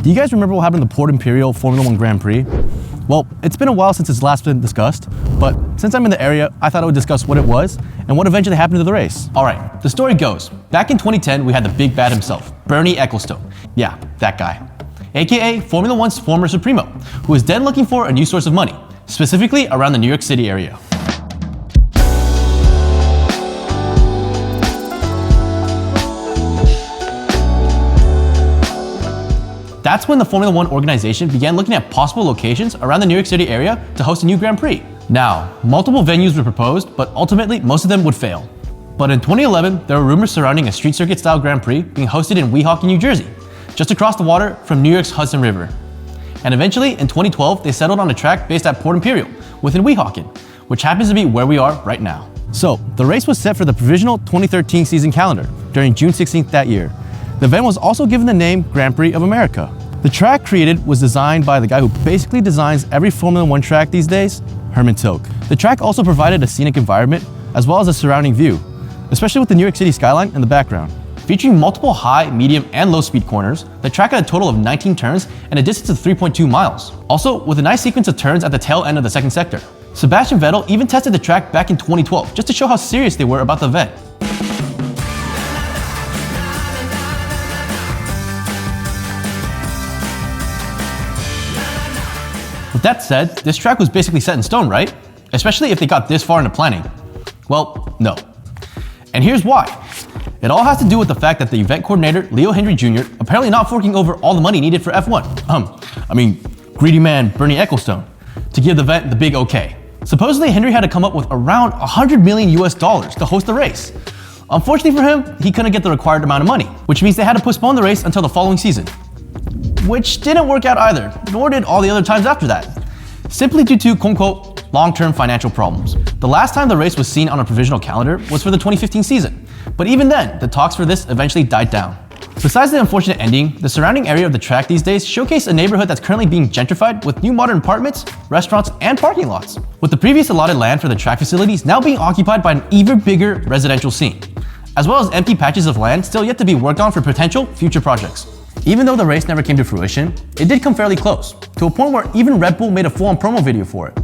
Do you guys remember what happened to the Port Imperial Formula 1 Grand Prix? Well, it's been a while since it's last been discussed, but since I'm in the area, I thought I would discuss what it was and what eventually happened to the race. All right, the story goes, back in 2010, we had the big bad himself, Bernie Ecclestone. Yeah, that guy. AKA Formula 1's former Supremo, who was then looking for a new source of money, specifically around the New York City area. That's when the Formula 1 organization began looking at possible locations around the New York City area to host a new Grand Prix. Now, multiple venues were proposed, but ultimately most of them would fail. But in 2011, there were rumors surrounding a street circuit style Grand Prix being hosted in Weehawken, New Jersey, just across the water from New York's Hudson River. And eventually, in 2012, they settled on a track based at Port Imperial, within Weehawken, which happens to be where we are right now. So, the race was set for the provisional 2013 season calendar during June 16th that year. The event was also given the name Grand Prix of America. The track created was designed by the guy who basically designs every Formula 1 track these days, Herman Tilke. The track also provided a scenic environment as well as a surrounding view, especially with the New York City skyline in the background. Featuring multiple high, medium, and low speed corners, the track had a total of 19 turns and a distance of 3.2 miles. Also, with a nice sequence of turns at the tail end of the second sector. Sebastian Vettel even tested the track back in 2012 just to show how serious they were about the event. With that said, this track was basically set in stone, right? Especially if they got this far into planning. Well, no. And here's why. It all has to do with the fact that the event coordinator, Leo Hendry Jr., apparently not forking over all the money needed for F1. Greedy man Bernie Ecclestone, to give the event the big okay. Supposedly, Hendry had to come up with around $100 million to host the race. Unfortunately for him, he couldn't get the required amount of money, which means they had to postpone the race until the following season. Which didn't work out either, nor did all the other times after that. Simply due to, quote-unquote, long-term financial problems. The last time the race was seen on a provisional calendar was for the 2015 season, but even then, the talks for this eventually died down. Besides the unfortunate ending, the surrounding area of the track these days showcase a neighborhood that's currently being gentrified with new modern apartments, restaurants, and parking lots, with the previous allotted land for the track facilities now being occupied by an even bigger residential scene, as well as empty patches of land still yet to be worked on for potential future projects. Even though the race never came to fruition, it did come fairly close, to a point where even Red Bull made a full-on promo video for it.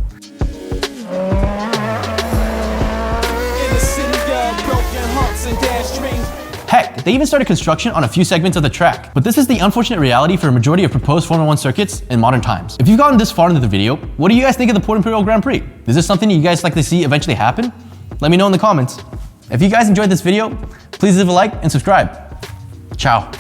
Heck, they even started construction on a few segments of the track. But this is the unfortunate reality for a majority of proposed Formula 1 circuits in modern times. If you've gotten this far into the video, what do you guys think of the Port Imperial Grand Prix? Is this something you guys like to see eventually happen? Let me know in the comments. If you guys enjoyed this video, please leave a like and subscribe. Ciao.